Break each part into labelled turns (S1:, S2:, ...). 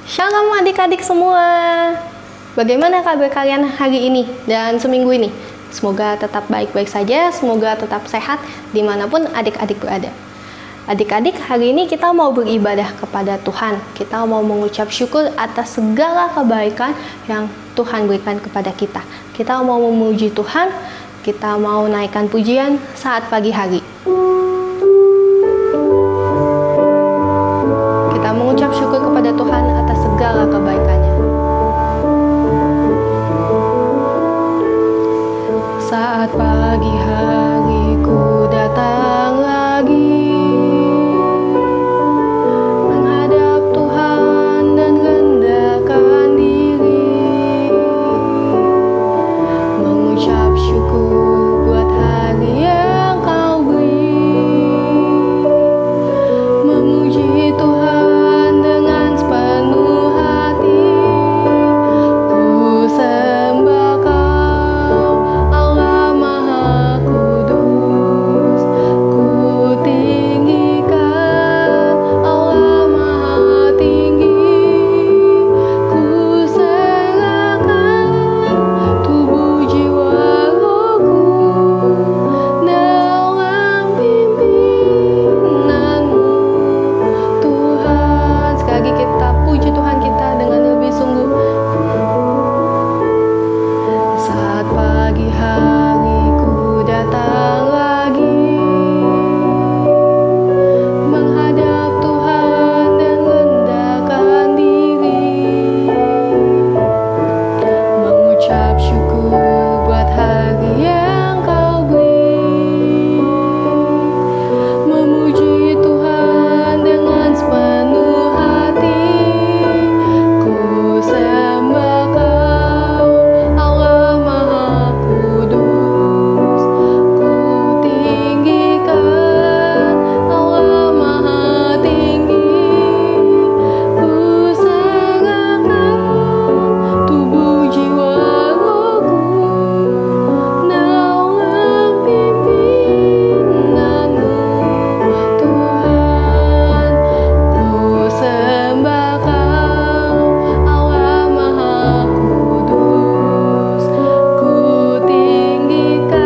S1: Shalom adik-adik semua. Bagaimana kabar kalian hari ini dan seminggu ini? Semoga tetap baik-baik saja, semoga tetap sehat dimanapun adik-adik berada. Adik-adik, hari ini kita mau beribadah kepada Tuhan. Kita mau mengucap syukur atas segala kebaikan yang Tuhan berikan kepada kita. Kita mau memuji Tuhan, kita mau naikkan pujian saat pagi hari. Kita mengucap syukur kepada Tuhan atas segala kebaikannya. Saat pagi hari ku datang lagi menghadap Tuhan dan rendahkan diri, mengucap syukur buat hari yang Kau beri, memuji Tuhan dengan sepenuh hati. Ku sembah Kau, Allah Maha Kudus. Ku tinggikan, Allah Maha Tinggi. Ku serahkan tubuh jiwa rohku dalam pimpinanmu, Tuhan. Sekali lagi kita puji Tuhan kita dengan lebih sungguh. Saat pagi hari ku datang lagi menghadap Tuhan dan rendahkan diri, mengucap syukur buat hari yang Kau beri, memuji Tuhan dengan sepenuh hati. Ku sembah Kau, Allah Maha Kudus. Ku tinggikan, Allah Maha Tinggi. Ku serahkan tubuh jiwa rohku dalam pimpinanmu, Tuhan. Ku sembah Kau, Allah Maha Kudus. Ku tinggikan,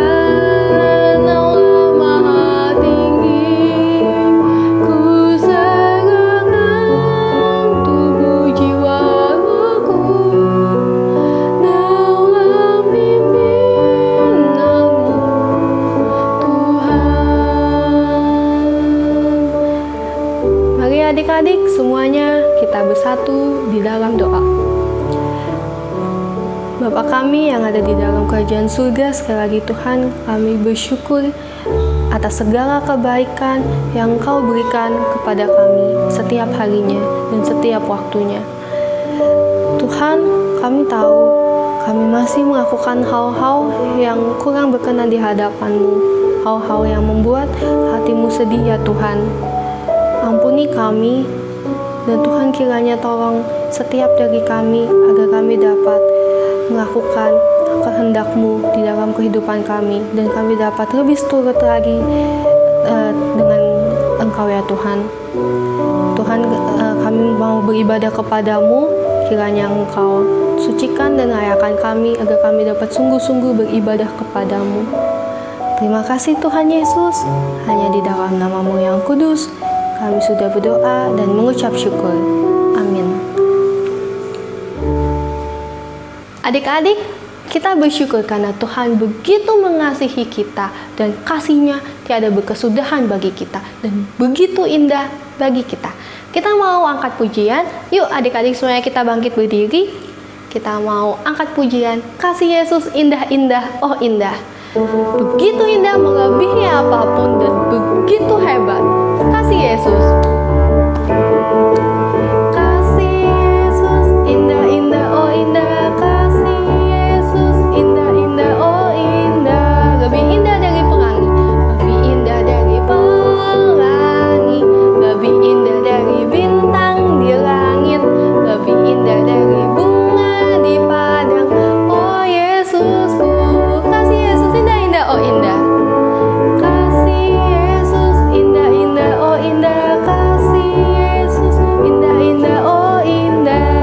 S1: Allah Maha Tinggi. Ku serahkan tubuh jiwa rohku dalam pimpinanmu, Tuhan. Mari adik-adik semuanya kita bersatu di dalam doa. Bapa kami yang ada di dalam kerajaan surga, sekali lagi Tuhan, kami bersyukur atas segala kebaikan yang Kau berikan kepada kami setiap harinya dan setiap waktunya. Tuhan, kami tahu kami masih melakukan hal-hal yang kurang berkenan di hadapan-Mu, hal-hal yang membuat hati-Mu sedih ya Tuhan. Ampuni kami, dan Tuhan kiranya tolong setiap dari kami agar kami dapat melakukan kehendak-Mu di dalam kehidupan kami, dan kami dapat lebih turut lagi dengan Engkau ya Tuhan. Tuhan, kami mau beribadah kepadamu, kiranya Engkau sucikan dan layakan kami agar kami dapat sungguh-sungguh beribadah kepadamu. Terima kasih Tuhan Yesus, hanya di dalam nama-Mu yang kudus kami sudah berdoa dan mengucap syukur. Amin. Adik-adik, kita bersyukur karena Tuhan begitu mengasihi kita dan kasih-Nya tiada berkesudahan bagi kita dan begitu indah bagi kita. Kita mau angkat pujian. Yuk adik-adik semuanya kita bangkit berdiri. Kita mau angkat pujian. Kasih Yesus indah-indah, oh indah. Begitu indah melebihi apapun dan begitu hebat. Kasih Yesus. Kasih Yesus indah-indah, oh indah. Kasih Yesus indah-indah, oh indah. Lebih indah dari pelangi, lebih indah dari pelangi, lebih indah dari bintang di langit, lebih indah dari bunga di padang. Oh Yesusku, kasih Yesus indah-indah, oh indah. Kasih Yesus indah-indah, oh indah. Kasih Yesus indah-indah, oh indah.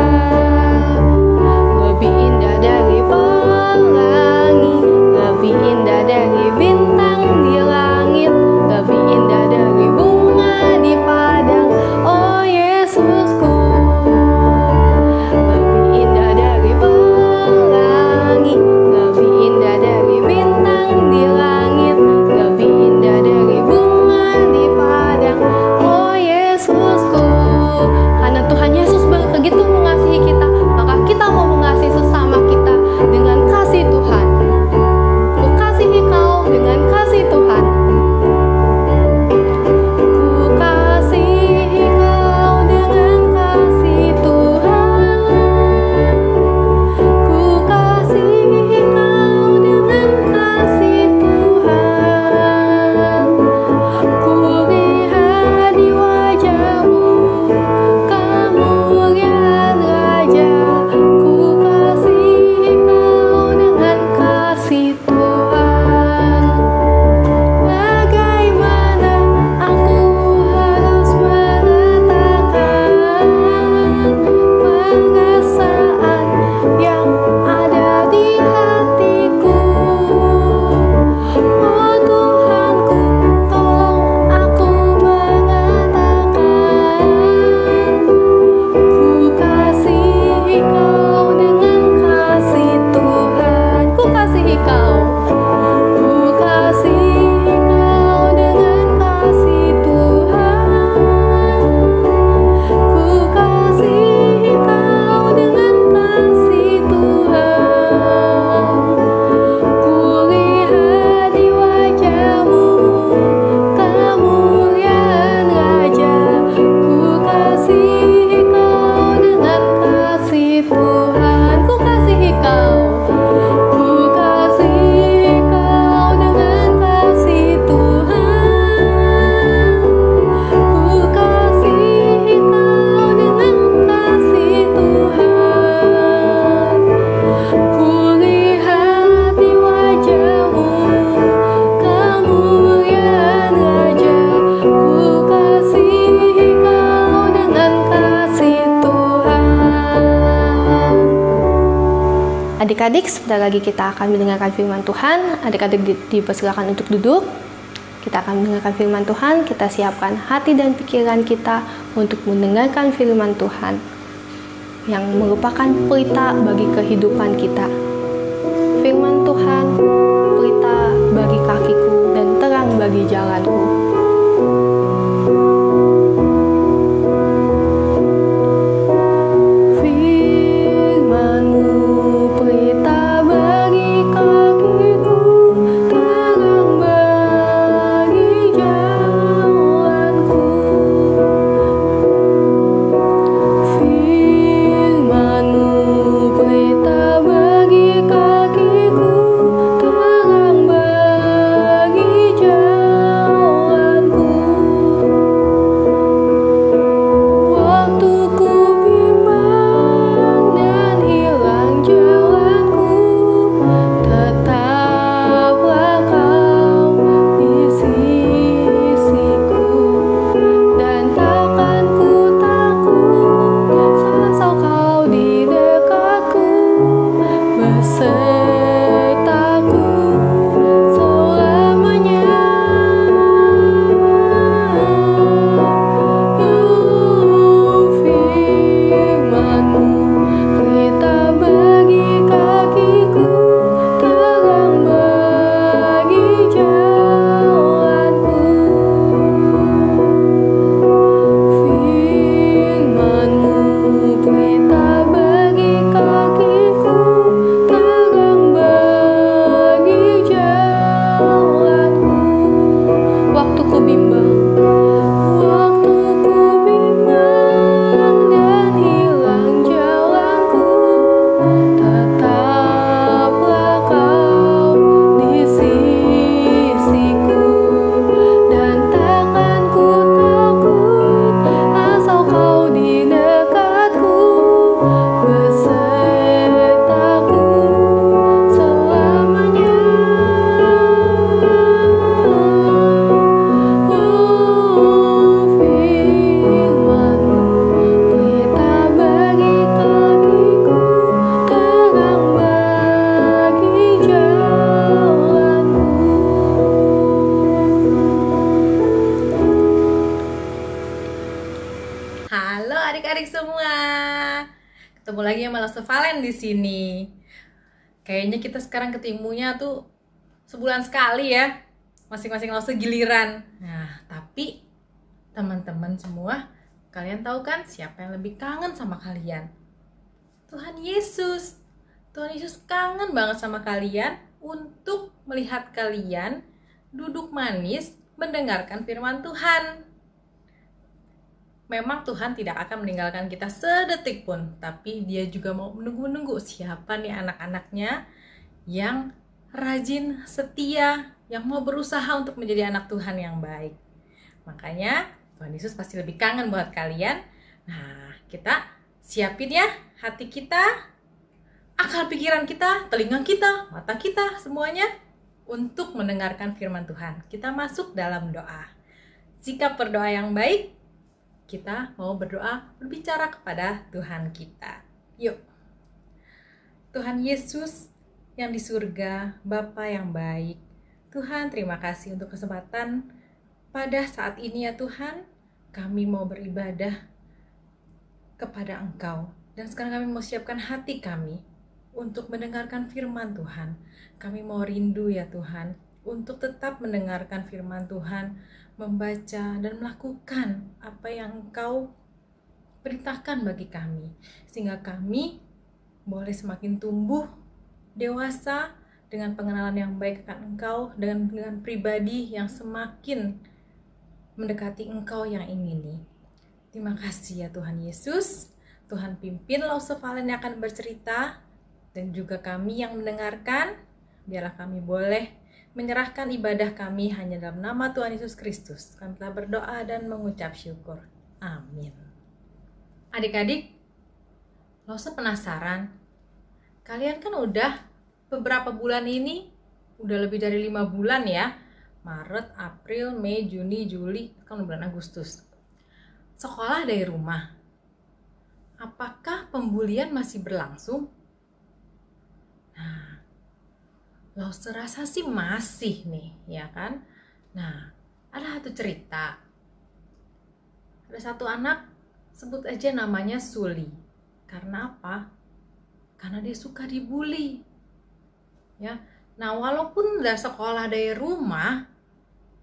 S1: Adik-adik, sebentar lagi kita akan mendengarkan firman Tuhan. Adik-adik dipersilakan untuk duduk. Kita akan mendengarkan firman Tuhan. Kita siapkan hati dan pikiran kita untuk mendengarkan firman Tuhan yang merupakan pelita bagi kehidupan kita. Firman Tuhan, pelita bagi kakiku dan terang bagi jalanku.
S2: Ketemu lagi sama Lause Valen di sini. Kayaknya kita sekarang ketemunya tuh sebulan sekali ya, masing-masing Lause giliran. Nah, tapi teman-teman semua, kalian tahu kan siapa yang lebih kangen sama kalian? Tuhan Yesus. Tuhan Yesus kangen banget sama kalian untuk melihat kalian duduk manis mendengarkan firman Tuhan. Memang Tuhan tidak akan meninggalkan kita sedetik pun, tapi Dia juga mau menunggu-menunggu siapa nih anak-anaknya yang rajin, setia, yang mau berusaha untuk menjadi anak Tuhan yang baik. Makanya Tuhan Yesus pasti lebih kangen buat kalian. Nah, kita siapin ya hati kita, akal pikiran kita, telinga kita, mata kita, semuanya untuk mendengarkan firman Tuhan. Kita masuk dalam doa. Sikap berdoa yang baik, kita mau berdoa, berbicara kepada Tuhan kita. Yuk. Tuhan Yesus yang di surga, Bapa yang baik. Tuhan, terima kasih untuk kesempatan pada saat ini ya Tuhan. Kami mau beribadah kepada Engkau. Dan sekarang kami mau siapkan hati kami untuk mendengarkan firman Tuhan. Kami mau rindu ya Tuhan, untuk tetap mendengarkan firman Tuhan, membaca dan melakukan apa yang Engkau perintahkan bagi kami, sehingga kami boleh semakin tumbuh dewasa dengan pengenalan yang baik akan Engkau, dengan pribadi yang semakin mendekati Engkau yang ini. Terima kasih ya Tuhan Yesus. Tuhan pimpin Lause Valen yang akan bercerita, dan juga kami yang mendengarkan. Biarlah kami boleh menyerahkan ibadah kami hanya dalam nama Tuhan Yesus Kristus. Kami telah berdoa dan mengucap syukur. Amin. Adik-adik, Lause penasaran. Kalian kan udah beberapa bulan ini, udah lebih dari 5 bulan ya. Maret, April, Mei, Juni, Juli, kan bulan Agustus. Sekolah dari rumah. Apakah pembulian masih berlangsung? Nah, lo serasa sih masih nih, ya kan? Nah, ada satu cerita. Ada satu anak, sebut aja namanya Suli. Karena apa? Karena dia suka dibully. Ya. Nah, walaupun udah sekolah dari rumah,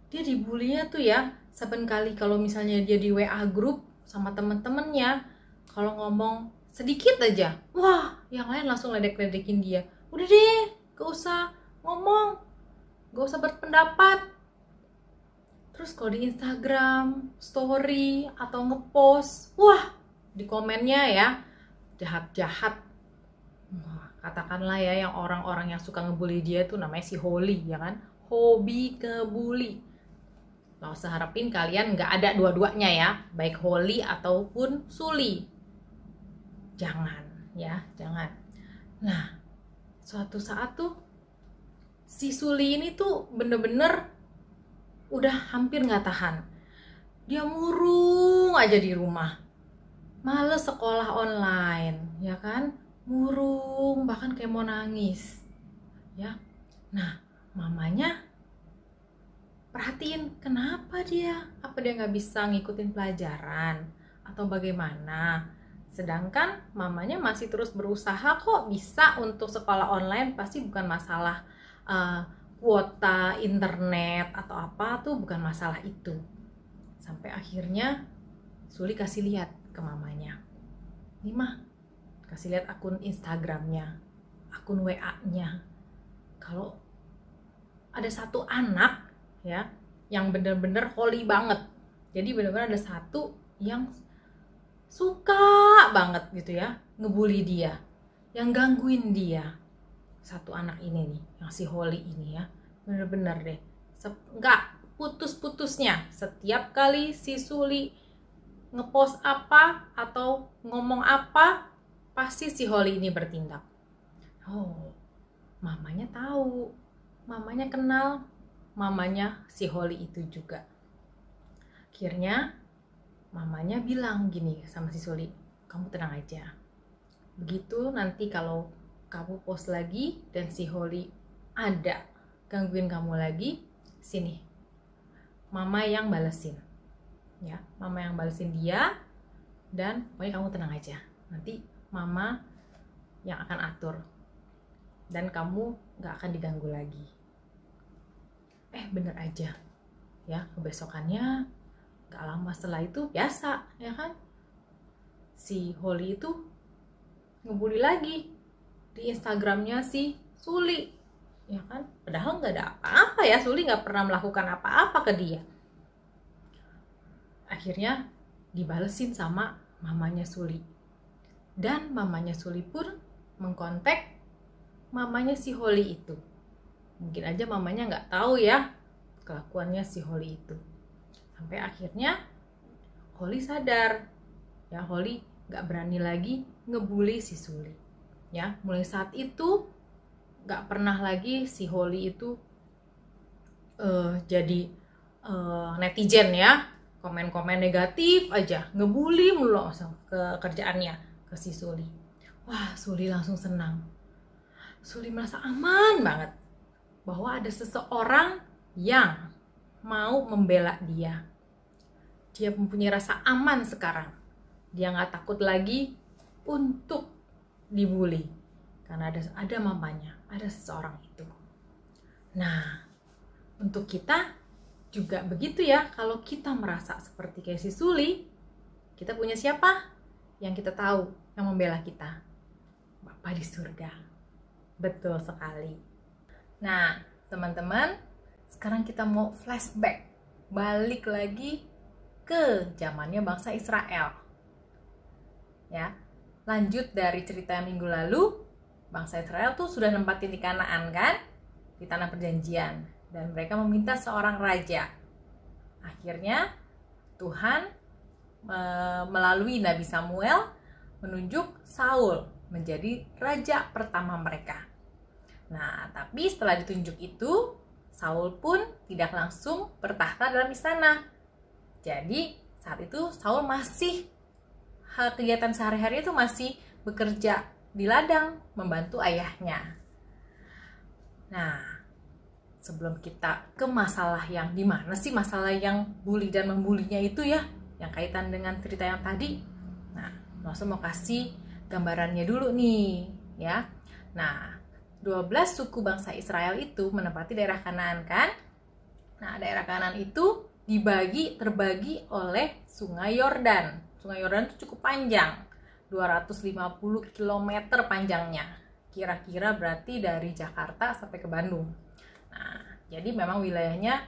S2: dia dibulinya tuh ya, saben kali kalau misalnya dia di WA grup sama temen-temennya, kalau ngomong sedikit aja, wah, yang lain langsung ledek-ledekin dia. Udah deh, gak usah ngomong, gak usah berpendapat. Terus kalau di Instagram, story, atau ngepost, wah, di komennya ya, jahat-jahat. Wah, katakanlah ya, yang orang-orang yang suka ngebully dia tuh namanya si Holly, ya kan? Hobi ngebully. Lo seharapin kalian nggak ada dua-duanya ya, baik Holly ataupun Suli. Jangan, ya, jangan. Nah, suatu saat tuh, si Suli ini tuh bener-bener udah hampir nggak tahan. Dia murung aja di rumah. Males sekolah online, ya kan? Murung, bahkan kayak mau nangis. Ya. Nah, mamanya perhatiin kenapa dia. Apa dia nggak bisa ngikutin pelajaran? Atau bagaimana? Sedangkan mamanya masih terus berusaha kok bisa untuk sekolah online. Pasti bukan masalah kuota internet atau apa tuh, bukan masalah itu. Sampai akhirnya Suli kasih lihat ke mamanya, nih mah, kasih lihat akun Instagramnya, akun WA-nya, kalau ada satu anak ya yang bener-bener holy banget. Jadi bener-bener ada satu yang suka banget gitu ya ngebully dia, yang gangguin dia. Satu anak ini nih, yang si Holly ini ya, bener-bener deh, nggak putus-putusnya. Setiap kali si Suli ngepost apa atau ngomong apa, pasti si Holly ini bertindak. Oh, mamanya tahu, mamanya kenal, mamanya si Holly itu juga. Akhirnya mamanya bilang gini sama si Suli, kamu tenang aja. Begitu nanti kalau kamu post lagi dan si Holly ada gangguin kamu lagi, sini mama yang balesin ya, mama yang balesin dia, dan pokoknya kamu tenang aja, nanti mama yang akan atur dan kamu gak akan diganggu lagi. Bener aja ya, kebesokannya gak lama setelah itu biasa ya kan, si Holly itu ngebully lagi di Instagramnya si Suli, ya kan? Padahal nggak ada apa-apa ya, Suli nggak pernah melakukan apa-apa ke dia. Akhirnya dibalesin sama mamanya Suli, dan mamanya Suli pun mengkontak mamanya si Holly itu. Mungkin aja mamanya nggak tahu ya kelakuannya si Holly itu. Sampai akhirnya Holly sadar, ya Holly nggak berani lagi ngebully si Suli. Ya, mulai saat itu gak pernah lagi si Holly itu jadi netizen ya, komen-komen negatif aja, ngebully mulu ke kerjaannya ke si Suli. Wah, Suli langsung senang. Suli merasa aman banget bahwa ada seseorang yang mau membela dia. Dia mempunyai rasa aman sekarang. Dia gak takut lagi untuk dibully karena ada mamanya, ada seseorang itu. Nah, untuk kita juga begitu ya. Kalau kita merasa seperti kayak si Suli, kita punya siapa? Yang kita tahu, yang membela kita, Bapa di surga. Betul sekali. Nah, teman-teman, sekarang kita mau flashback, balik lagi ke zamannya bangsa Israel. Ya, lanjut dari cerita minggu lalu, bangsa Israel tuh sudah nempatin di Kanaan kan, di tanah perjanjian, dan mereka meminta seorang raja. Akhirnya Tuhan melalui Nabi Samuel menunjuk Saul menjadi raja pertama mereka. Nah, tapi setelah ditunjuk itu, Saul pun tidak langsung bertahta dalam istana. Jadi saat itu Saul masih kegiatan sehari-hari itu masih bekerja di ladang membantu ayahnya. Nah, sebelum kita ke masalah yang di mana sih masalah yang bully dan membulinya itu ya, yang kaitan dengan cerita yang tadi. Nah, langsung mau kasih gambarannya dulu nih, ya. Nah, 12 suku bangsa Israel itu menempati daerah Kanaan kan? Nah, daerah Kanaan itu terbagi oleh Sungai Yordan. Sungai Yordan itu cukup panjang, 250 km panjangnya. Kira-kira berarti dari Jakarta sampai ke Bandung. Nah, jadi memang wilayahnya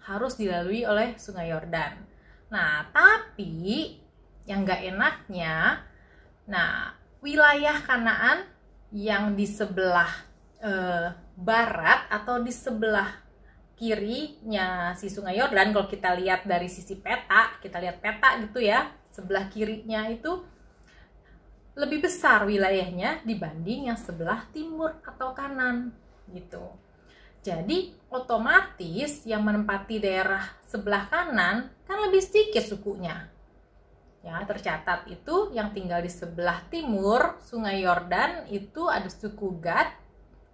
S2: harus dilalui oleh Sungai Yordan. Nah, tapi yang gak enaknya, nah, wilayah Kanaan yang di sebelah barat atau di sebelah kirinya si Sungai Yordan, kalau kita lihat dari sisi peta, kita lihat peta gitu ya, sebelah kirinya itu lebih besar wilayahnya dibanding yang sebelah timur atau kanan gitu. Jadi otomatis yang menempati daerah sebelah kanan kan lebih sedikit sukunya. Ya, tercatat itu yang tinggal di sebelah timur Sungai Yordan itu ada suku Gad,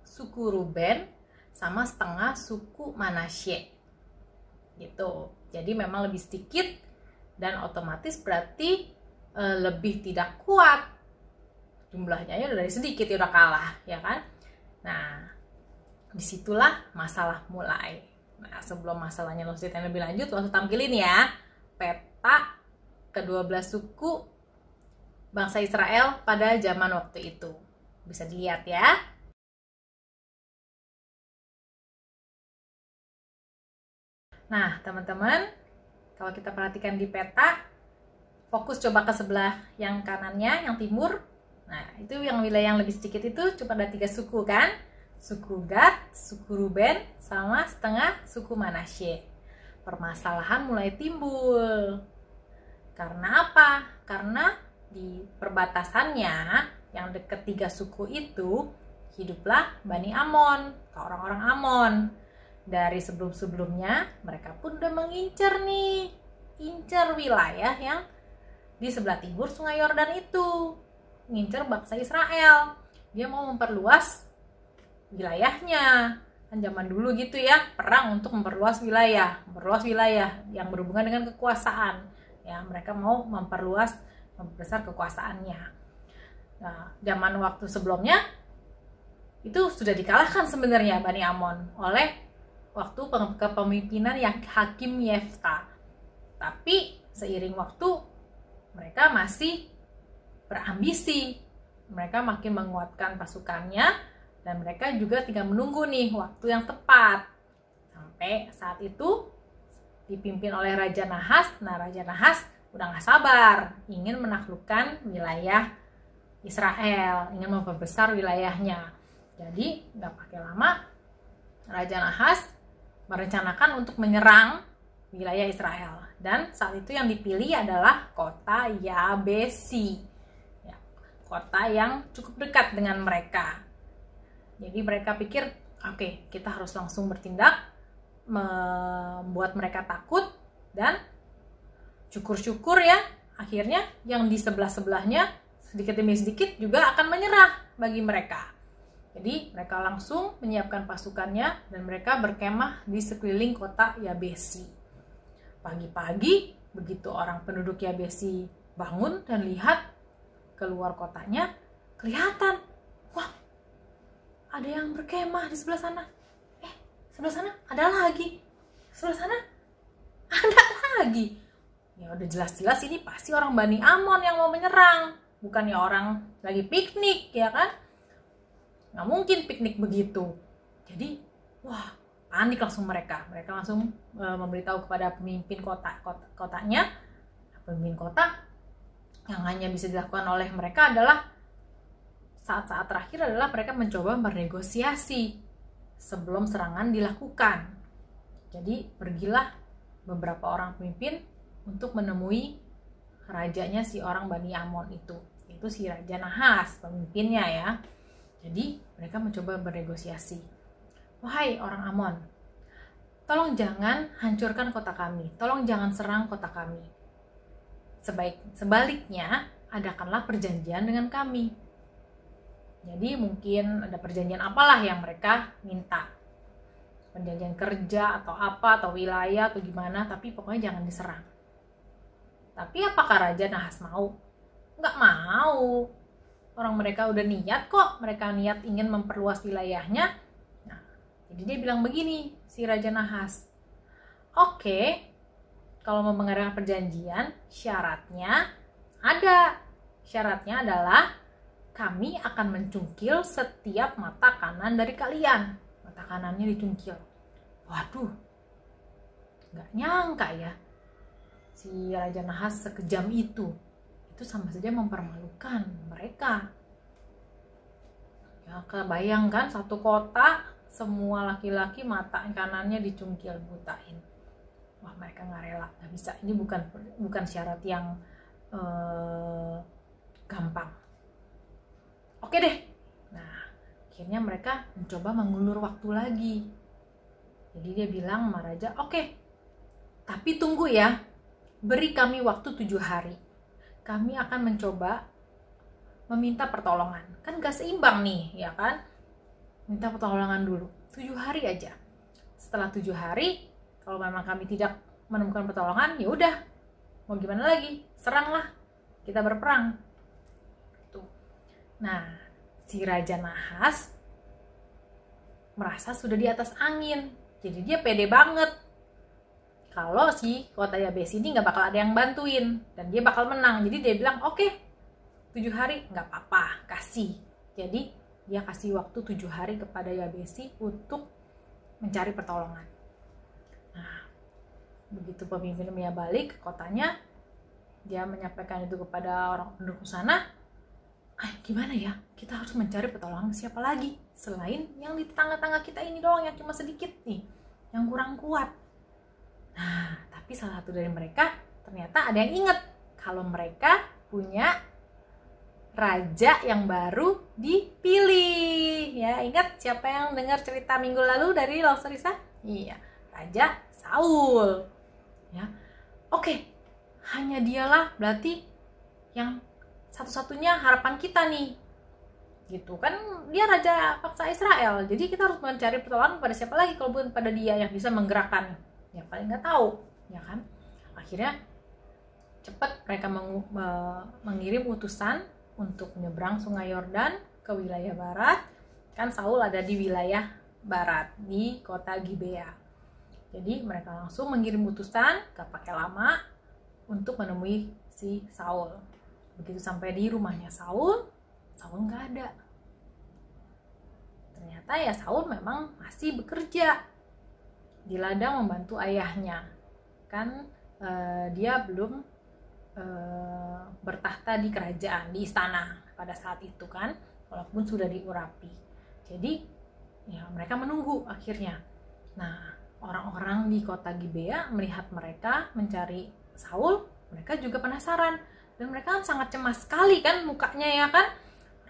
S2: suku Ruben, sama setengah suku Manasye. Gitu. Jadi memang lebih sedikit dan otomatis berarti lebih tidak kuat. Jumlahnya ya dari sedikit ya udah kalah, ya kan? Nah, disitulah masalah mulai. Nah, sebelum masalahnya lo ceritain lebih lanjut, langsung tampilin ya peta ke-12 suku bangsa Israel pada zaman waktu itu. Bisa dilihat ya. Nah, teman-teman, kalau kita perhatikan di peta, fokus coba ke sebelah yang kanannya, yang timur. Nah, itu yang wilayah yang lebih sedikit itu cuma ada 3 suku kan? Suku Gad, suku Ruben, sama setengah suku Manasye. Permasalahan mulai timbul. Karena apa? Karena di perbatasannya yang dekat 3 suku itu hiduplah Bani Amon, orang-orang Amon. Dari sebelum-sebelumnya mereka pun udah mengincar nih, incar wilayah yang di sebelah timur Sungai Yordan itu, ngincar bangsa Israel. Dia mau memperluas wilayahnya. Kan zaman dulu gitu ya, perang untuk memperluas wilayah yang berhubungan dengan kekuasaan. Ya, mereka mau memperbesar kekuasaannya. Nah, zaman waktu sebelumnya itu sudah dikalahkan sebenarnya Bani Amon oleh waktu kepemimpinan yang Hakim Yefta. Tapi seiring waktu mereka masih berambisi. Mereka makin menguatkan pasukannya dan mereka juga tinggal menunggu nih waktu yang tepat. Sampai saat itu dipimpin oleh Raja Nahas. Nah, Raja Nahas udah gak sabar, ingin menaklukkan wilayah Israel, ingin memperbesar wilayahnya. Jadi gak pakai lama, Raja Nahas merencanakan untuk menyerang wilayah Israel. Dan saat itu yang dipilih adalah kota Yabesi, ya, kota yang cukup dekat dengan mereka. Jadi mereka pikir, oke, kita harus langsung bertindak, membuat mereka takut, dan syukur-syukur ya, akhirnya yang di sebelah-sebelahnya sedikit demi sedikit juga akan menyerah bagi mereka. Jadi mereka langsung menyiapkan pasukannya dan mereka berkemah di sekeliling kota Yabesi. Pagi-pagi, begitu orang penduduk Yabesi bangun dan lihat keluar kotanya, kelihatan, wah, ada yang berkemah di sebelah sana. Sebelah sana ada lagi. Sebelah sana ada lagi. Ya udah jelas-jelas ini pasti orang Bani Amon yang mau menyerang. Bukannya orang lagi piknik, ya kan? Nggak mungkin piknik begitu. Jadi, wah, panik langsung mereka. Mereka langsung memberitahu kepada pemimpin kotanya. Pemimpin kota yang hanya bisa dilakukan oleh mereka adalah saat-saat terakhir adalah mereka mencoba bernegosiasi sebelum serangan dilakukan. Jadi pergilah beberapa orang pemimpin untuk menemui rajanya si orang Bani Amon itu si Raja Nahas, pemimpinnya ya. Jadi mereka mencoba bernegosiasi. Wahai orang Amon, tolong jangan hancurkan kota kami, tolong jangan serang kota kami. Sebaliknya, adakanlah perjanjian dengan kami. Jadi mungkin ada perjanjian apalah yang mereka minta, perjanjian kerja atau apa, atau wilayah atau gimana, tapi pokoknya jangan diserang. Tapi apakah Raja Nahas mau? Nggak mau. Orang mereka udah niat kok, mereka niat ingin memperluas wilayahnya. Nah, jadi dia bilang begini, si Raja Nahas, oke, kalau mau mengadakan perjanjian, syaratnya ada. Syaratnya adalah kami akan mencungkil setiap mata kanan dari kalian. Mata kanannya dicungkil. Waduh, nggak nyangka ya, si Raja Nahas sekejam itu. Itu sama saja mempermalukan mereka. Ya, kebayangkan satu kota, semua laki-laki mata kanannya dicungkil, butain. Wah, mereka nggak rela, nggak bisa. Ini bukan syarat yang gampang. Oke deh. Nah, akhirnya mereka mencoba mengulur waktu lagi. Jadi dia bilang sama Raja, oke, tapi tunggu ya, beri kami waktu 7 hari. Kami akan mencoba meminta pertolongan. Kan gak seimbang nih, ya kan? Minta pertolongan dulu, 7 hari aja. Setelah 7 hari, kalau memang kami tidak menemukan pertolongan, ya udah, mau gimana lagi? Seranglah, kita berperang. Tuh. Nah, si Raja Nahas merasa sudah di atas angin, jadi dia pede banget kalau si kota Yabesi ini nggak bakal ada yang bantuin dan dia bakal menang. Jadi dia bilang, oke, 7 hari nggak apa-apa, kasih. Jadi dia kasih waktu 7 hari kepada Yabesi untuk mencari pertolongan. Nah, begitu pemimpinnya balik ke kotanya, dia menyampaikan itu kepada orang penduduk sana. Gimana ya, kita harus mencari pertolongan siapa lagi selain yang di tetangga-tangga kita ini doang, yang cuma sedikit nih, yang kurang kuat. Nah, tapi salah satu dari mereka ternyata ada yang inget kalau mereka punya raja yang baru dipilih. Ya, ingat siapa yang dengar cerita minggu lalu dari Longsor Risa? Iya, Raja Saul. Ya, oke, hanya dialah berarti yang satu-satunya harapan kita nih. Gitu kan, dia raja bangsa Israel. Jadi kita harus mencari pertolongan pada siapa lagi kalau bukan pada dia yang bisa menggerakkan. Ya paling nggak tahu, ya kan? Akhirnya cepat mereka mengirim utusan untuk menyeberang Sungai Yordan ke wilayah barat. Kan Saul ada di wilayah barat di kota Gibea. Jadi mereka langsung mengirim utusan, gak pakai lama, untuk menemui si Saul. Begitu sampai di rumahnya Saul nggak ada. Ternyata ya Saul memang masih bekerja di ladang membantu ayahnya. Kan dia belum bertahta di kerajaan, di istana pada saat itu kan, walaupun sudah diurapi. Jadi ya mereka menunggu akhirnya. Nah, orang-orang di kota Gibea melihat mereka mencari Saul, mereka juga penasaran. Dan mereka kan sangat cemas sekali kan mukanya, ya kan?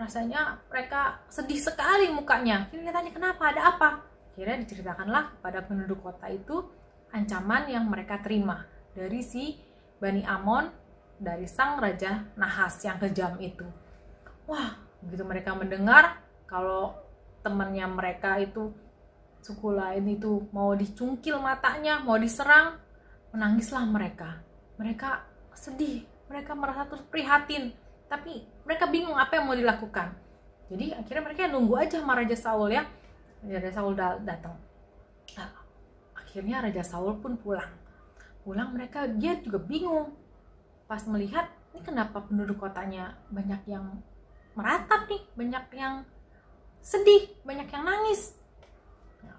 S2: Rasanya mereka sedih sekali mukanya. Akhirnya tanya, kenapa, ada apa? Akhirnya diceritakanlah kepada penduduk kota itu ancaman yang mereka terima dari si Bani Amon, dari sang Raja Nahas yang kejam itu. Wah, begitu mereka mendengar kalau temannya mereka itu, suku lain itu, mau dicungkil matanya, mau diserang, menangislah mereka. Mereka sedih, mereka merasa terus prihatin, tapi mereka bingung apa yang mau dilakukan. Jadi akhirnya mereka nunggu aja sama Raja Saul ya. Raja Saul datang. Nah, akhirnya Raja Saul pun pulang. Dia juga bingung. Pas melihat, ini kenapa penduduk kotanya banyak yang meratap nih, banyak yang sedih, banyak yang nangis. Nah,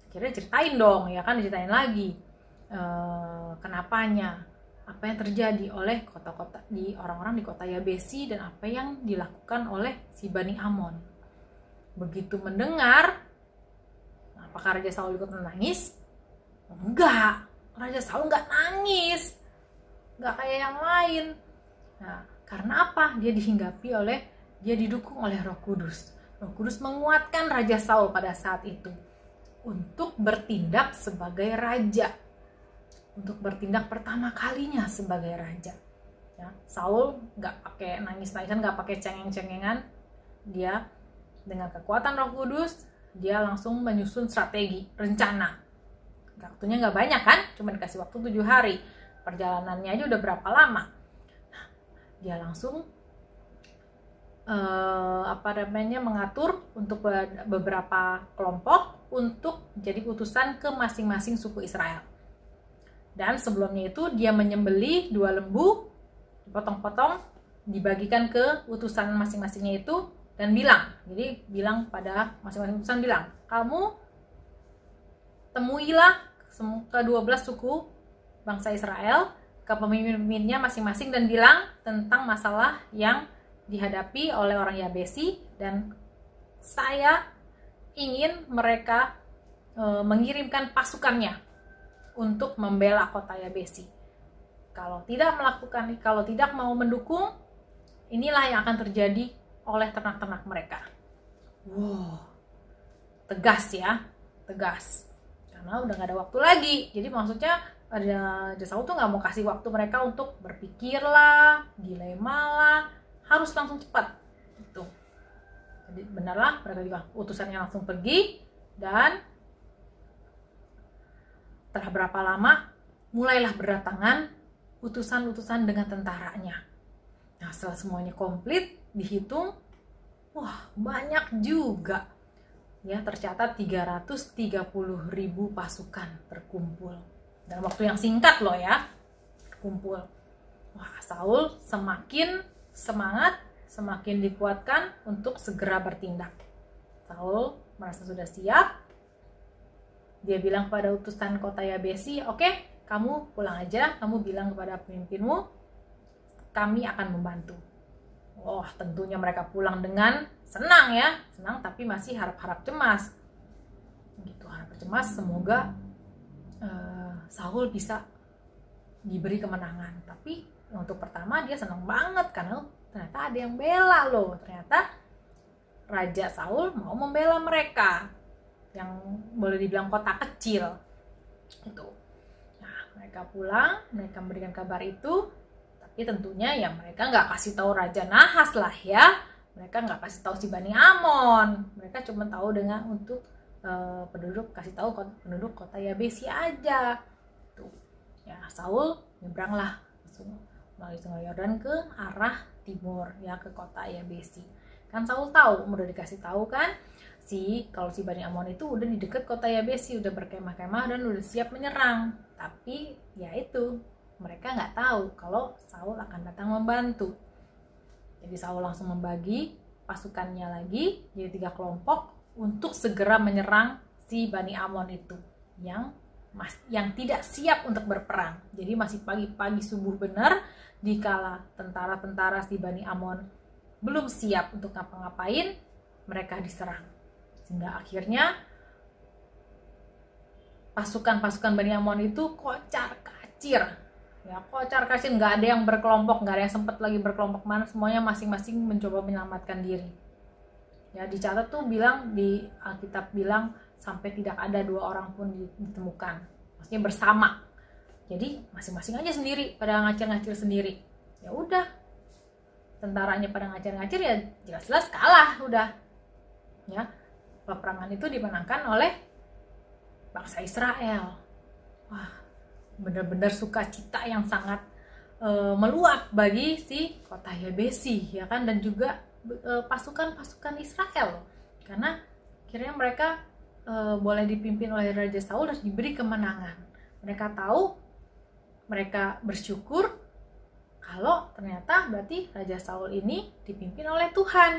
S2: akhirnya ceritain dong, ya kan, diceritain lagi kenapanya, apa yang terjadi oleh kota-kota di orang-orang di kota Yabesi dan apa yang dilakukan oleh si Bani Amon. Begitu mendengar, apakah Raja Saul ikut menangis? Enggak, Raja Saul enggak nangis, enggak kayak yang lain. Nah, karena apa? Dia didukung oleh Roh Kudus. Roh Kudus menguatkan Raja Saul pada saat itu untuk bertindak sebagai raja. Untuk bertindak pertama kalinya sebagai raja. Ya, Saul nggak pakai nangis-nangisan, nggak pakai cengeng-cengengan, dia dengan kekuatan Roh Kudus, dia langsung menyusun strategi, rencana. Waktunya nggak banyak kan, cuma dikasih waktu 7 hari. Perjalanannya aja udah berapa lama. Nah, dia langsung mengatur untuk beberapa kelompok untuk jadi utusan ke masing-masing suku Israel. Dan sebelumnya itu dia menyembelih 2 lembu, dipotong-potong, dibagikan ke utusan masing-masingnya itu, dan bilang pada masing-masing utusan, bilang, kamu temuilah ke-12 suku bangsa Israel, ke pemimpin-pemimpinnya masing-masing, dan bilang tentang masalah yang dihadapi oleh orang Yabesi, dan saya ingin mereka mengirimkan pasukannya untuk membela kota Yabesi. Kalau tidak mau mendukung, inilah yang akan terjadi oleh ternak-ternak mereka. Wow, tegas ya, tegas. Karena udah gak ada waktu lagi. Jadi maksudnya Raja Saul tuh gak mau kasih waktu mereka untuk berpikir lah, dilema lah, harus langsung cepat. Gitu. Jadi benarlah mereka juga utusannya langsung pergi, dan setelah berapa lama mulailah berdatangan utusan-utusan dengan tentaranya. Nah, setelah semuanya komplit, dihitung, wah banyak juga. Ya, tercatat 330.000 pasukan terkumpul. Dalam waktu yang singkat loh ya, terkumpul. Wah, Saul semakin semangat, semakin dikuatkan untuk segera bertindak. Saul merasa sudah siap. Dia bilang kepada utusan kota Yabesi, oke, kamu pulang aja, kamu bilang kepada pemimpinmu, kami akan membantu. Wah, tentunya mereka pulang dengan senang ya, senang tapi masih harap-harap cemas. Gitu, harap cemas, semoga Saul bisa diberi kemenangan. Tapi untuk pertama dia senang banget karena ternyata ada yang bela loh. Ternyata Raja Saul mau membela mereka, yang boleh dibilang kota kecil. Gitu. Nah, mereka pulang, mereka memberikan kabar itu. Tapi tentunya ya mereka nggak kasih tahu Raja Nahas lah ya. Mereka nggak kasih tahu si Bani Amon. Mereka cuma tahu dengan untuk penduduk kota Yabesi aja. Tuh. Ya, Saul nyebranglah melalui Sungai Yordan ke arah timur ya, ke kota Yabesi. Kan Saul tahu, udah dikasih tahu kan, kalau si Bani Amon itu udah di dekat kota Yabesi, udah berkemah-kemah dan udah siap menyerang. Tapi ya itu, mereka nggak tahu kalau Saul akan datang membantu. Jadi Saul langsung membagi pasukannya lagi jadi 3 kelompok untuk segera menyerang si Bani Amon itu yang tidak siap untuk berperang. Jadi masih pagi-pagi subuh benar, dikala tentara-tentara si Bani Amon belum siap untuk ngapa-ngapain, mereka diserang. Sehingga akhirnya pasukan-pasukan Bani Amon itu kocar-kacir. Ya, kocar-kacir, nggak ada yang berkelompok, nggak ada yang sempat lagi berkelompok mana, semuanya masing-masing mencoba menyelamatkan diri. Ya, dicatat tuh di Alkitab bilang sampai tidak ada 2 orang pun ditemukan. Maksudnya bersama. Jadi masing-masing aja sendiri, pada ngacir-ngacir sendiri. Ya udah. Tentaranya pada ngacir-ngacir ya jelas-jelas kalah udah. Ya. Peperangan itu dimenangkan oleh bangsa Israel. Wah, benar-benar sukacita yang sangat meluap bagi si kota Yabesi, ya kan, dan juga pasukan-pasukan Israel, karena akhirnya mereka boleh dipimpin oleh Raja Saul dan diberi kemenangan. Mereka tahu, mereka bersyukur kalau ternyata berarti Raja Saul ini dipimpin oleh Tuhan.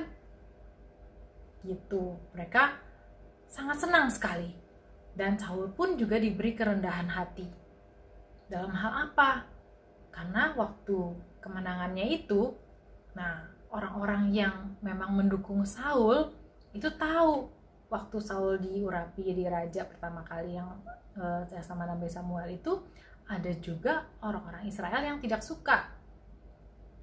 S2: Gitu, mereka sangat senang sekali. Dan Saul pun juga diberi kerendahan hati. Dalam hal apa? Karena waktu kemenangannya itu, nah, orang-orang yang memang mendukung Saul itu tahu waktu Saul diurapi jadi raja pertama kali yang sama Nabi Samuel itu, ada juga orang-orang Israel yang tidak suka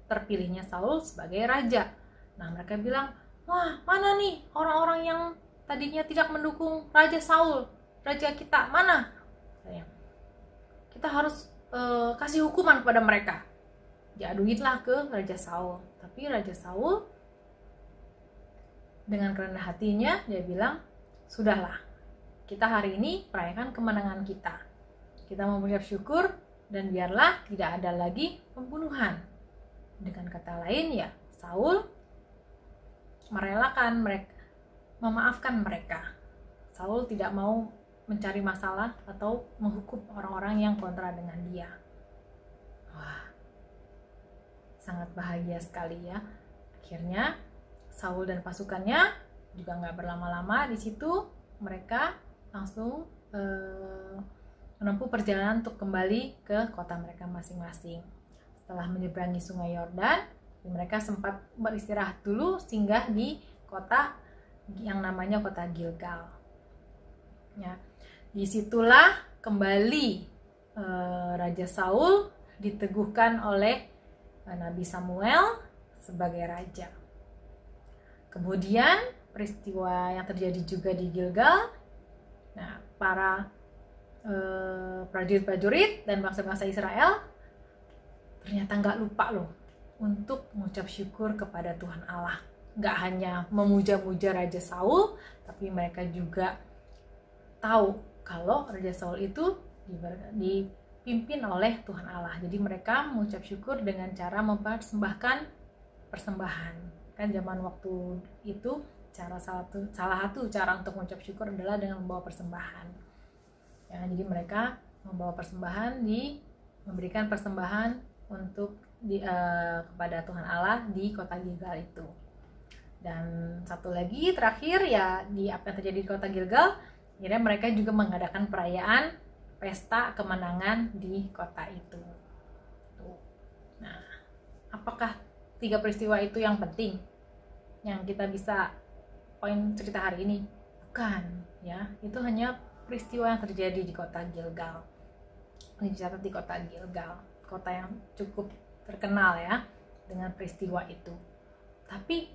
S2: terpilihnya Saul sebagai raja. Nah, mereka bilang, wah, mana nih orang-orang yang tadinya tidak mendukung Raja Saul, raja kita, mana? Kita harus kasih hukuman kepada mereka. Diaduinlah ke Raja Saul. Tapi Raja Saul dengan kerendah hatinya dia bilang, sudahlah, kita hari ini merayakan kemenangan kita. Kita mau mengucap syukur dan biarlah tidak ada lagi pembunuhan. Dengan kata lain ya, Saul merelakan mereka, memaafkan mereka. Saul tidak mau mencari masalah atau menghukum orang-orang yang kontra dengan dia. Wah, sangat bahagia sekali ya. Akhirnya Saul dan pasukannya juga nggak berlama-lama di situ, mereka langsung menempuh perjalanan untuk kembali ke kota mereka masing-masing. Setelah menyeberangi sungai Yordan, mereka sempat beristirahat dulu, singgah di kota yang namanya kota Gilgal. Ya, disitulah kembali Raja Saul diteguhkan oleh Nabi Samuel sebagai raja. Kemudian peristiwa yang terjadi juga di Gilgal, nah para prajurit-prajurit dan bangsa-bangsa Israel ternyata nggak lupa loh untuk mengucap syukur kepada Tuhan Allah. Nggak hanya memuja-muja Raja Saul, tapi mereka juga tahu kalau Raja Saul itu dipimpin oleh Tuhan Allah. Jadi mereka mengucap syukur dengan cara mempersembahkan persembahan. Kan zaman waktu itu salah satu cara untuk mengucap syukur adalah dengan membawa persembahan. Ya, jadi mereka membawa persembahan, memberikan persembahan untuk kepada Tuhan Allah di kota Gilgal itu. Dan satu lagi terakhir ya, di apa yang terjadi di kota Gilgal, akhirnya mereka juga mengadakan perayaan pesta kemenangan di kota itu. Nah, apakah 3 peristiwa itu yang penting yang kita bisa poin cerita hari ini? Bukan, ya. Itu hanya peristiwa yang terjadi di kota Gilgal. Ini dicatat di kota Gilgal, kota yang cukup terkenal ya dengan peristiwa itu. Tapi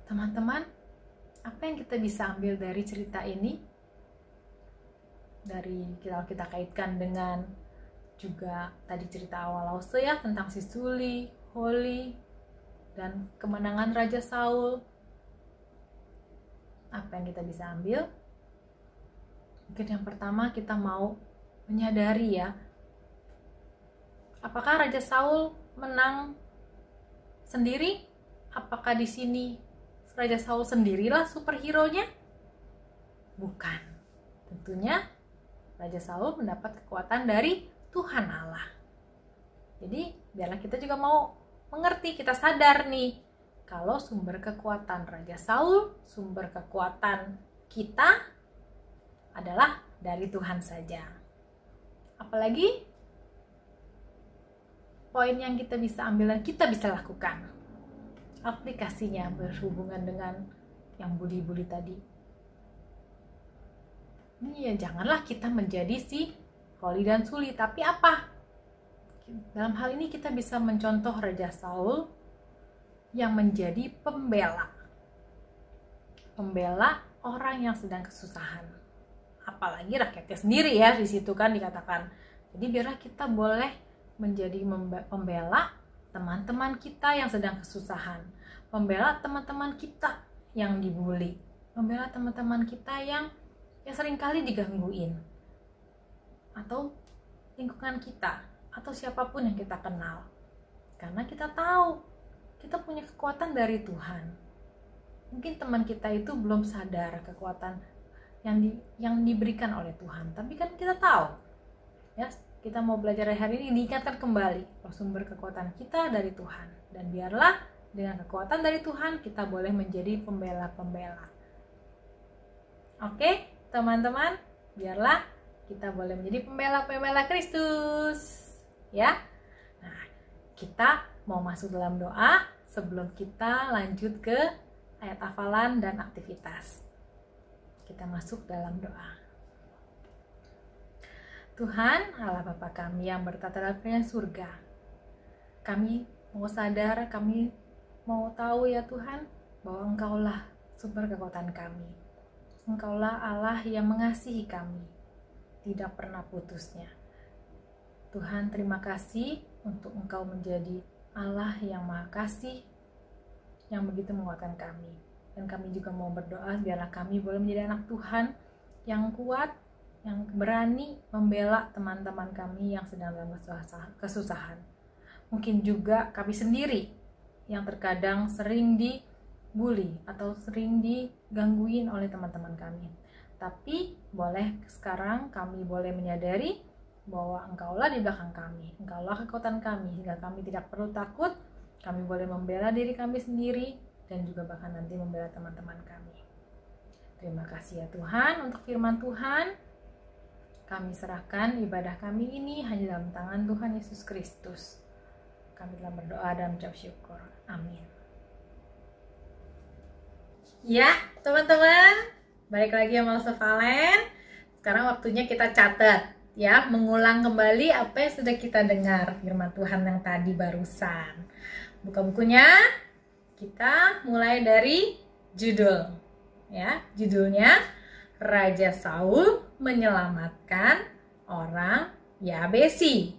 S2: teman-teman, apa yang kita bisa ambil dari cerita ini? Dari kita kaitkan dengan juga tadi cerita awal Lause ya, tentang si Suli, Holi, dan kemenangan Raja Saul. Apa yang kita bisa ambil? Mungkin yang pertama kita mau menyadari ya, apakah Raja Saul menang sendiri? Apakah di sini Raja Saul sendirilah superhero-nya? Bukan. Tentunya Raja Saul mendapat kekuatan dari Tuhan Allah. Jadi biarlah kita juga mau mengerti, kita sadar nih, kalau sumber kekuatan Raja Saul, sumber kekuatan kita adalah dari Tuhan saja. Apalagi poin yang kita bisa ambil dan kita bisa lakukan, aplikasinya berhubungan dengan yang budi-budi tadi. Ini ya, janganlah kita menjadi si Holi dan Suli, tapi apa? Dalam hal ini kita bisa mencontoh Raja Saul yang menjadi pembela orang yang sedang kesusahan, apalagi rakyatnya sendiri ya, di situ kan dikatakan. Jadi biarlah kita boleh menjadi pembela teman-teman kita yang sedang kesusahan, pembela teman-teman kita yang dibully, pembela teman-teman kita yang seringkali digangguin, atau lingkungan kita, atau siapapun yang kita kenal. Karena kita tahu kita punya kekuatan dari Tuhan. Mungkin teman kita itu belum sadar kekuatan yang diberikan oleh Tuhan, tapi kan kita tahu ya, kita mau belajar hari ini diingatkan kembali bahwa sumber kekuatan kita dari Tuhan, dan biarlah dengan kekuatan dari Tuhan kita boleh menjadi pembela-pembela. Oke teman-teman, biarlah kita boleh menjadi pembela-pembela Kristus ya. Nah, kita mau masuk dalam doa sebelum kita lanjut ke ayat hafalan dan aktivitas. Kita masuk dalam doa. Tuhan Allah Bapa kami yang bertata dalam kerajaan surga, kami mau sadar, kami mau tahu ya Tuhan, bahwa Engkaulah sumber kekuatan kami. Engkaulah Allah yang mengasihi kami, tidak pernah putusnya. Tuhan, terima kasih untuk Engkau menjadi Allah yang Maha Kasih, yang begitu menguatkan kami. Dan kami juga mau berdoa biarlah kami boleh menjadi anak Tuhan yang kuat, yang berani membela teman-teman kami yang sedang dalam kesusahan. Mungkin juga kami sendiri yang terkadang sering dibully atau sering digangguin oleh teman-teman kami. Tapi boleh sekarang kami boleh menyadari bahwa Engkaulah di belakang kami, Engkaulah kekuatan kami, sehingga kami tidak perlu takut. Kami boleh membela diri kami sendiri dan juga bahkan nanti membela teman-teman kami. Terima kasih ya Tuhan untuk firman Tuhan. Kami serahkan ibadah kami ini hanya dalam tangan Tuhan Yesus Kristus. Kami telah berdoa dan mengucap syukur. Amin. Ya teman-teman, balik lagi sama Lause Valen. Sekarang waktunya kita catat ya, mengulang kembali apa yang sudah kita dengar firman Tuhan yang tadi barusan. Buka bukunya. Kita mulai dari judul, ya. Judulnya Raja Saul menyelamatkan orang Yabesi.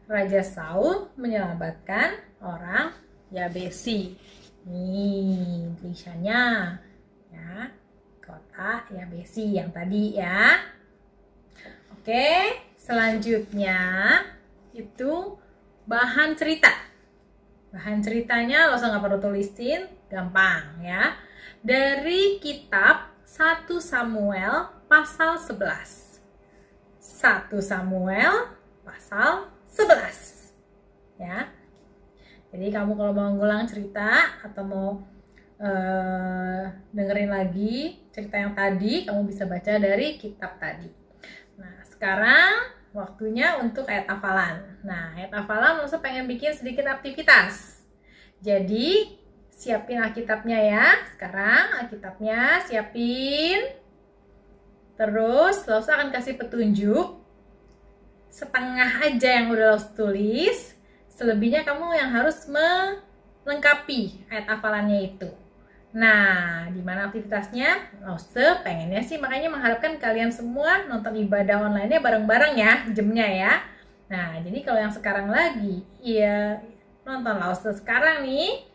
S2: Raja Saul menyelamatkan orang Yabesi. Nih tulisannya, ya. Kota Yabesi yang tadi ya. Oke, selanjutnya itu bahan cerita. Bahan ceritanya lo nggak perlu tulisin, gampang ya. Dari kitab 1 Samuel pasal 11. 1 Samuel pasal 11. Ya. Jadi kamu kalau mau ngulang cerita atau mau dengerin lagi cerita yang tadi, kamu bisa baca dari kitab tadi. Nah, sekarang waktunya untuk ayat hafalan. Nah, ayat hafalan Lause pengen bikin sedikit aktivitas. Jadi, siapin Alkitabnya ya. Sekarang Alkitabnya siapin. Terus, Lause akan kasih petunjuk. Setengah aja yang udah Lause tulis. Selebihnya kamu yang harus melengkapi ayat hafalannya itu. Nah, di mana aktivitasnya? Lause pengennya sih makanya mengharapkan kalian semua nonton ibadah online-nya bareng-bareng ya, jamnya ya. Nah, jadi kalau yang sekarang lagi, ya nonton Lause sekarang nih.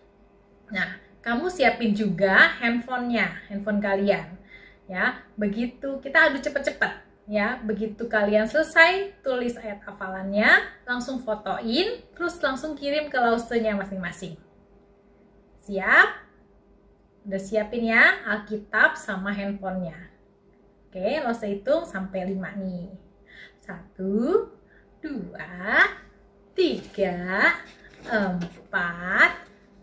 S2: Nah, kamu siapin juga handphonenya, handphone kalian. Ya, begitu kita adu cepet-cepet. Ya, begitu kalian selesai tulis ayat hafalannya, langsung fotoin, terus langsung kirim ke Lause-nya masing-masing. Siap? Udah siapin ya Alkitab sama handphonenya. Oke, Lause hitung sampai 5 nih. 1, 2, 3, 4,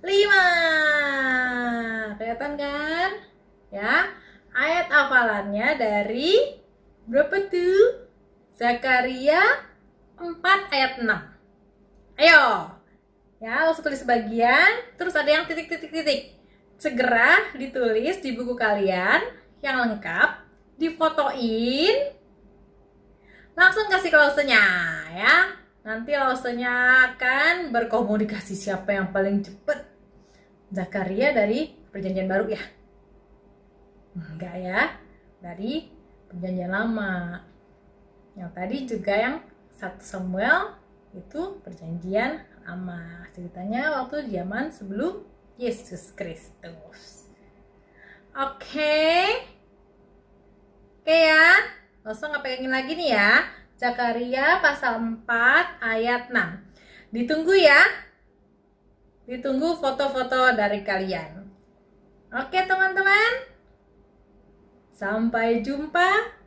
S2: 5. Kelihatan kan? Ya. Ayat hafalannya dari berapa tuh? Zakaria 4 ayat 6. Ayo. Ya, Lause tulis sebagian, terus ada yang titik-titik-titik. Segera ditulis di buku kalian yang lengkap, difotoin, langsung kasih ke Lause-nya ya. Nanti Lause-nya akan berkomunikasi siapa yang paling cepet. Zakaria dari Perjanjian Baru ya? Enggak ya, dari Perjanjian Lama. Yang tadi juga yang 1 Samuel itu Perjanjian Lama. Ceritanya waktu zaman sebelum Yesus Kristus. Oke ya, langsung ngepegangin lagi nih ya. Zakaria pasal 4 ayat 6. Ditunggu ya. Ditunggu foto-foto dari kalian. Oke teman-teman. Sampai jumpa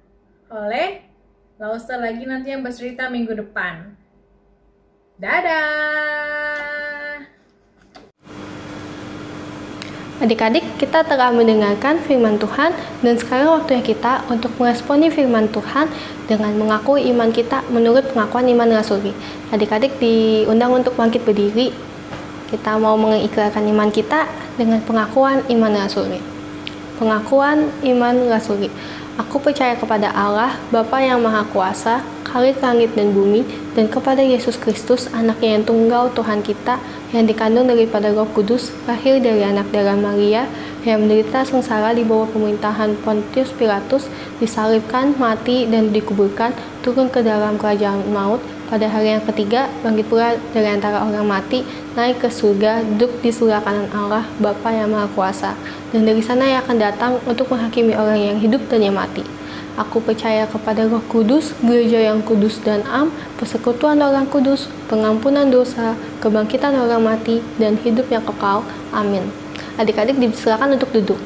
S2: oleh Lause lagi nanti yang bercerita minggu depan. Dadah.
S1: Adik-adik, kita telah mendengarkan firman Tuhan dan sekarang waktunya kita untuk meresponi firman Tuhan dengan mengakui iman kita menurut pengakuan iman rasuli. Adik-adik diundang untuk bangkit berdiri. Kita mau mengikrarkan iman kita dengan pengakuan iman rasuli. Pengakuan iman rasuli. Aku percaya kepada Allah, Bapa yang Maha Kuasa, Khalik langit dan bumi, dan kepada Yesus Kristus, anaknya yang tunggal Tuhan kita, yang dikandung daripada Roh Kudus, lahir dari anak darah Maria, yang menderita sengsara di bawah pemerintahan Pontius Pilatus, disalibkan, mati, dan dikuburkan, turun ke dalam kerajaan maut, Pada hari yang ketiga, bangkit pula dari antara orang mati, naik ke surga, duduk di sebelah kanan Allah, Bapa yang Maha Kuasa. Dan dari sana ia akan datang untuk menghakimi orang yang hidup dan yang mati. Aku percaya kepada Roh Kudus, gereja yang kudus dan am, persekutuan orang kudus, pengampunan dosa, kebangkitan orang mati, dan hidup yang kekal. Amin. Adik-adik dipersilakan untuk duduk.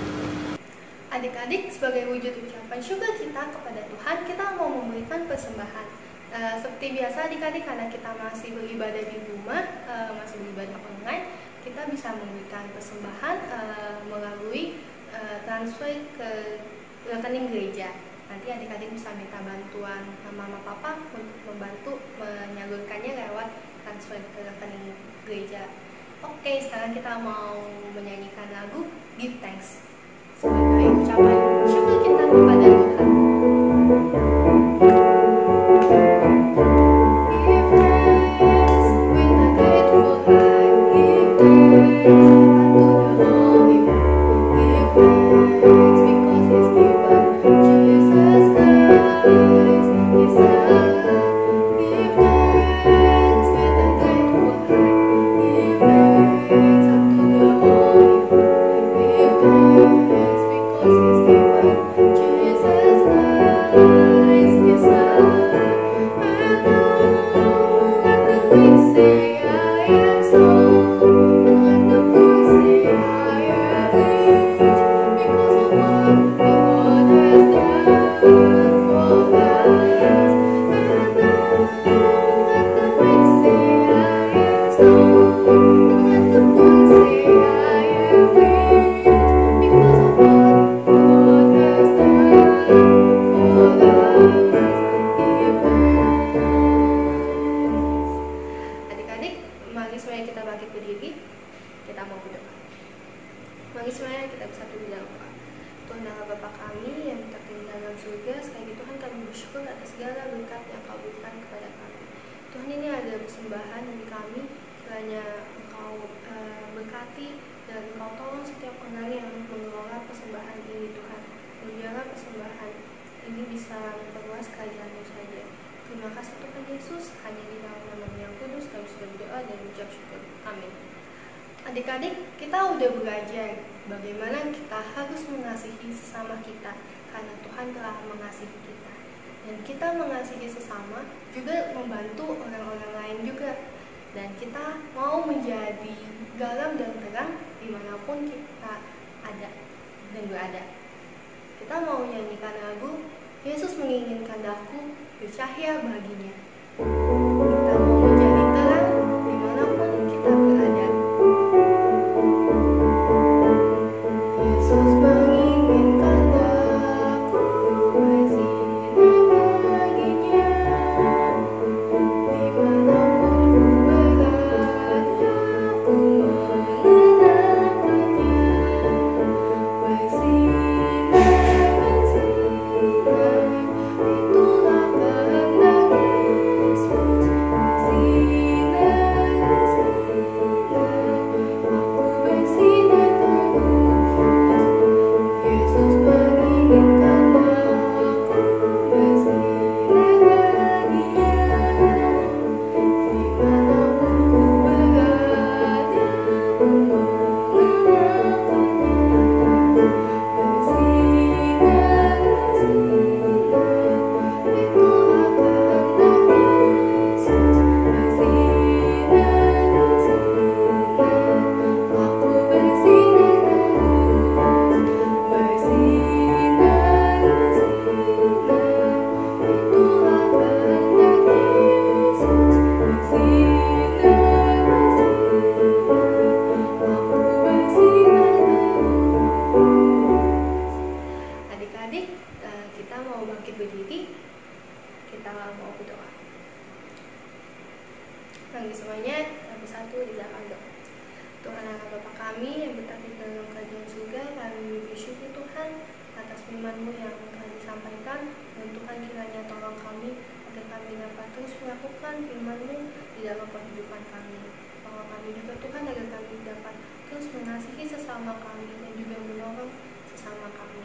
S1: Adik-adik, sebagai wujud ucapan syukur kita kepada Tuhan, kita mau memberikan persembahan. Seperti biasa adik-adik, karena kita masih beribadah di rumah, masih beribadah online, kita bisa memberikan persembahan melalui transfer ke rekening gereja. Nanti adik-adik bisa minta bantuan mama papa untuk membantu menyalurkannya lewat transfer ke rekening gereja. Oke, sekarang kita mau menyanyikan lagu Give Thanks sebagai ucapan syukur kita kepada Tuhan. Adik-adik, kita udah belajar bagaimana kita harus mengasihi sesama kita karena Tuhan telah mengasihi kita. Dan kita mengasihi sesama juga membantu orang-orang lain juga. Dan kita mau menjadi garam dan terang dimanapun kita ada dan berada. Kita mau nyanyikan lagu Yesus menginginkan daku bercahaya baginya. Kita mau menjadi terang dimanapun kita berada. Yesus menginginkan daku bersinar baginya, dimanapun ku berada, ku mengenangkannya. Bersinar, bersinar, itulah kehendak Yesus. Bersinar, bersinar, aku bersinar terus. Yesus menginginkan aku bersinar baginya, dimanapun ku berada, ku mengenangkannya. Bersinar, bersinar, itulah kehendak Yesus. Bersinar, bersinar, aku bersinar terus. Bersinar, bersinar, itulah kehendak Yesus. Bersinar, bersinar, aku bersinar terus. Adik-adik, kita mau bangkit berdiri, kita mau berdoa. Bagi semuanya, satu di belakang doa. Tuhan Allah Bapa kami yang berada dalam kerajaan surga, kami bersyukur Tuhan atas firman-Mu yang telah disampaikan, dan Tuhan kiranya tolong kami agar kami dapat terus melakukan firman-Mu di dalam kehidupan kami. Tolong kami juga Tuhan agar kami dapat terus mengasihi sesama kami dan juga menolong sesama kami.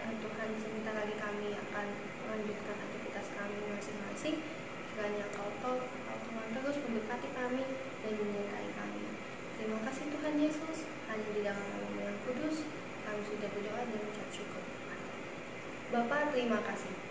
S1: Dan Tuhan, sebentar lagi kami akan melanjutkan aktivitas kami masing-masing. kiranya Kau tolong, Kau Tuhan terus memberkati kami dan menyertai kami. Terima kasih Tuhan Yesus, hanya di dalam nama yang kudus kami sudah berdoa dan mengucap syukur. Bapa, terima kasih.